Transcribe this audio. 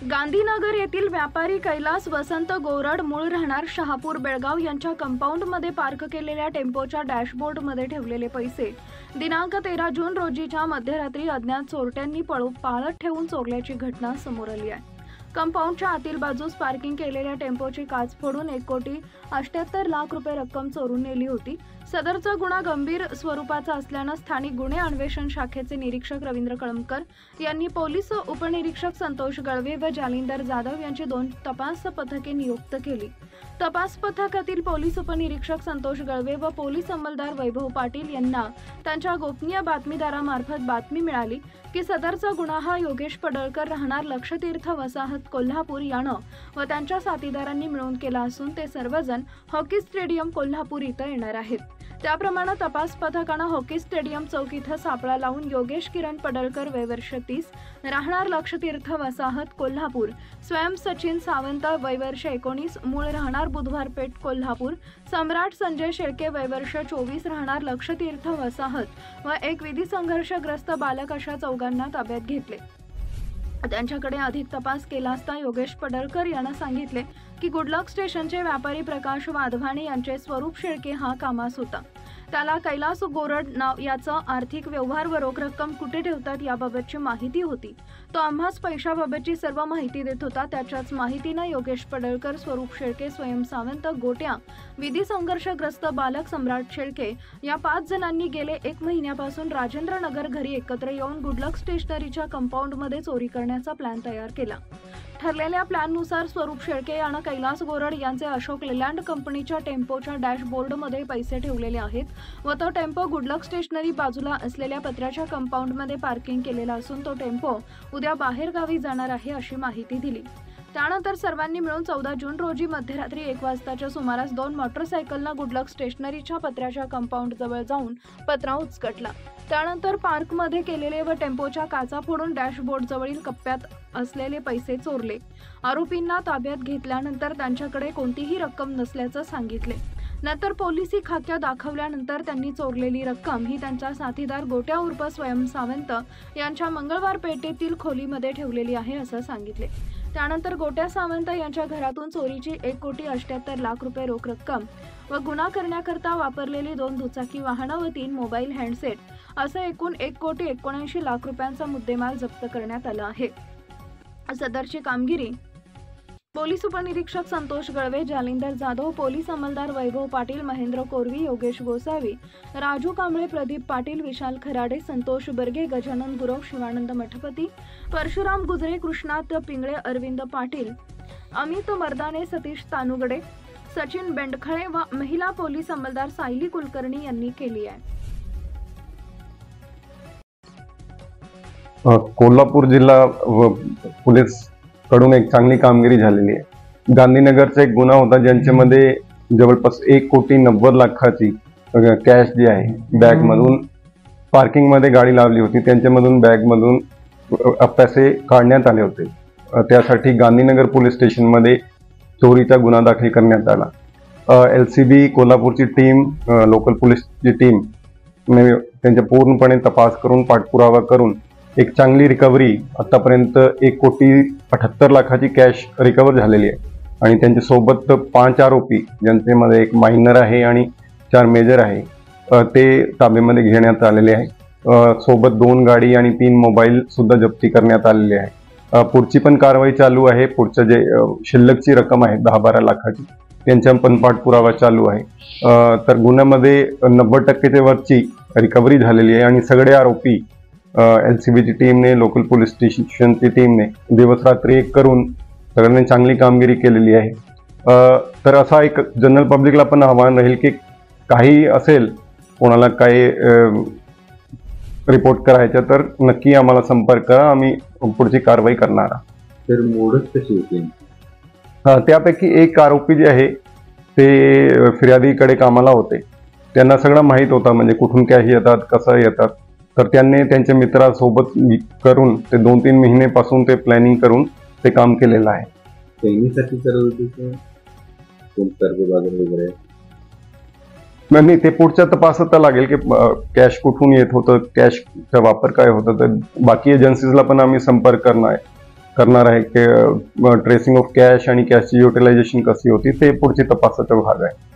गांधीनगर येथील व्यापारी कैलास वसंत गोरड मूळ राहणार शहापूर बेळगाव यांच्या कंपाऊंडमध्ये पार्क केलेल्या टेम्पोच्या डॅशबोर्डमध्ये ठेवलेले पैसे दिनांक 13 जून रोजीच्या मध्यरात्री अज्ञात चोरट्यांनी पाळत ठेवून चोरल्याची घटना समोर आली आहे। कंपाऊंडच्या आतील बाजूस पार्किंग केलेल्या टेम्पोची काच फोडून 1,78,00,000 रुपये रक्कम चोरून नेली होती। सदरचा गुन्हा गंभीर स्वरूपाचा असल्याने स्थानिक गुन्हे अन्वेषण शाखेचे निरीक्षक रवींद्र कळमकर यांनी पोलीस उपनिरीक्षक संतोष गळवे व जालिंदर जाधव यांची 2 तपास पथके नियुक्त केली। तपास पथकातील पोलीस उपनिरीक्षक संतोष गळवे व पोलीस अंमलदार वैभव पाटील यांना त्यांच्या गोपनीय बातमीदारामार्फत बातमी मिळाली की सदरचा गुन्हा हा योगेश पडळकर राहणार लक्षतीर्थ वसाहत कोल्हापूर यानं व त्यांच्या साथीदारांनी मिळून केला असून ते सर्वजण हॉकी स्टेडियम कोल्हापूर इथं येणार आहेत। त्याप्रमाणे तपास पथकाने हॉकी स्टेडियम चौक इथं सापळा लावून योगेश किरण पडळकर वय वर्ष 30 राहणार लक्षतीर्थ वसाहत कोल्हापूर, स्वयं सचिन सावंत वय वर्ष 19 मूळ राहणार बुधवार पेठ कोल्हापूर, सम्राट संजय शेळके वय वर्ष 24 राहणार लक्षतीर्थ वसाहत व एक विधी संघर्षग्रस्त बालक अशा चौघांना ताब्यात घेतले। त्यांच्याकडे अधिक तपास केला असता योगेश पडळकर यांना सांगितले की गुडलक स्टेशनचे व्यापारी प्रकाश वाधवाणी यांचे स्वरूप शेळके हा कामास होता। त्याला कैलास गोरड नाव याचा आर्थिक व्यवहार व रोख रक्कम कुठे ठेवतात याबाबतची माहिती होती। तो आम्हास पैशाबाबतची सर्व माहिती देत होता। त्याच्याच माहितीने योगेश पडळकर, स्वरूप शेळके, स्वयं सावंत, गोट्या, विधी संघर्षग्रस्त बालक सम्राट शेळके या 5 जणांनी गेले 1 महिन्यापासून राजेंद्र नगर घरी एकत्र येऊन गुडलक स्टेशनरीच्या कंपाऊंडमध्ये चोरी करण्याचा प्लॅन तयार केला। ठरलेल्या प्लॅननुसार स्वरूप शेळके यानं कैलास गोरड यांचे अशोक लेलँड कंपनीच्या टेम्पोच्या डॅशबोर्डमध्ये पैसे ठेवलेले आहेत व तो टेम्पो गुडलक स्टेशनरी बाजूला असलेल्या पत्र्याच्या कंपाऊंडमध्ये पार्किंग केलेला असून तो टेम्पो उद्या बाहेर गावी जाणार आहे अशी माहिती दिली। त्यानंतर सर्वांनी मिळून 14 जून रोजी मध्यरात्री 1 वाजताच्या सुमारास 2 मोटरसायकलला गुडलक स्टेशनरीच्या पत्र्याच्या कंपाऊंड जवळ जाऊन पत्रा उचकटला। त्यानंतर पार्कमध्ये केलेले व टेम्पोच्या काचा फोडून डॅशबोर्ड जवळील कप्प्यात असलेले पैसे चोरले। आरोपींना ताब्यात घेतल्यानंतर त्यांच्याकडे कोणतीही रक्कम नसल्याचं सांगितले। नंतर पोलिसी खाक्या दाखवल्यानंतर त्यांनी चोरलेली रक्कम ही त्यांचा साथीदार गोट्या उर्फ स्वयं सावंत यांच्या मंगळवार पेठेतील खोलीमध्ये ठेवलेली आहे असं सांगितले। त्यानंतर गोट्या सावंत यांच्या घरातून चोरीची 1,78,00,000 रुपये रोख रक्कम व गुन्हा करण्याकरता वापरलेली 2 दुचाकी वाहनं व 3 मोबाईल हँडसेट असं एकूण 1,79,00,000 रुपयांचा मुद्देमाल जप्त करण्यात आला आहे। सदरची कामगिरी पोलीस उपनिरीक्षक संतोष गळवे, जालिंदर जाधव, पोलीस अंमलदार वैभव पाटील, महेंद्र कोरवी, योगेश गोसावी, राजू कांबळे, प्रदीप पाटील, विशाल खराडे, संतोष बर्गे, गजानन गुरव, शिवानंद मठपती, परशुराम गुजरे, कृष्णात पिंगळे, अरविंद पाटील, अमित मर्दाने, सतीश तानुगडे, सचिन बेंडखळे व महिला पोलीस अंमलदार सायली कुलकर्णी यांनी केली आहे। कोल्हापूर जिल्हा पोलीस कडून एक चांगली कामगिरी झालेली आहे। गांधीनगरचा एक गुन्हा होता ज्यांच्यामध्ये जवळपास 1,90,00,000ची कॅश जी आहे बॅग मधून पार्किंग मध्ये गाडी लावली होती, त्यांच्यामधून बॅग मधून पैसे काढण्यात आले होते। त्यासाठी गांधीनगर पोलीस स्टेशन मध्ये चोरीचा गुन्हा दाखल करण्यात आला। LCB कोल्हापूरची टीम, लोकल पोलीसची टीम त्यांचा पूर्णपणे तपास करून पाठपुरावा करून एक चांगली रिकव्हरी आतापर्यंत 1,78,00,000ची कॅश रिकव्हर झालेली आहे आणि त्यांच्या सोबत 5 आरोपी ज्यांच्यामध्ये एक मायनर आहे आणि 4 मेजर आहे ते ताब्यामध्ये घेण्यात आलेले आहे। सोबत 2 गाडी आणि 3 मोबाईल सुद्धा जप्ती करण्यात आलेले आहे। पुढची पण कारवाई चालू आहे। पुढचं जे शिल्लकची रक्कम आहे 10-12 लाखाची त्यांचा पण पाठपुरावा चालू आहे। तर गुन्ह्यामध्ये 90% वरची रिकव्हरी झालेली आहे आणि सगळे आरोपी LCBची टीमने, लोकल पोलीस स्टेशनची टीमने दिवस रात्री एक करून सगळ्यांनी चांगली कामगिरी केलेली आहे। तर असा एक जनरल पब्लिकला पण आव्हान राहील की काही असेल कोणाला काही रिपोर्ट करायचं तर नक्की आम्हाला संपर्क करा, आम्ही पुढची कारवाई करणार आहोत। तर मोडच कशी होती? त्यापैकी एक आरोपी जे आहे ते फिर्यादीकडे कामाला होते, त्यांना सगळं माहीत होतं म्हणजे कुठून कॅश येतात, कसं येतात, तर त्यांनी त्यांच्या मित्रासोबत करून ते 2-3 महिन्यापासून ते प्लॅनिंग करून ते काम केलेलं आहे। त्यांनीसाठी करत होते वगैरे नाही, ते पुढच्या तपासात लागेल की कॅश कुठून येत होतं, कॅशचा वापर काय होतं, तर बाकी एजन्सीजला पण आम्ही संपर्क करणार आहे करणार आहे की ट्रेसिंग ऑफ कॅश आणि कॅशची युटिलायझेशन कशी होती ते पुढची तपासाचा भाग आहे.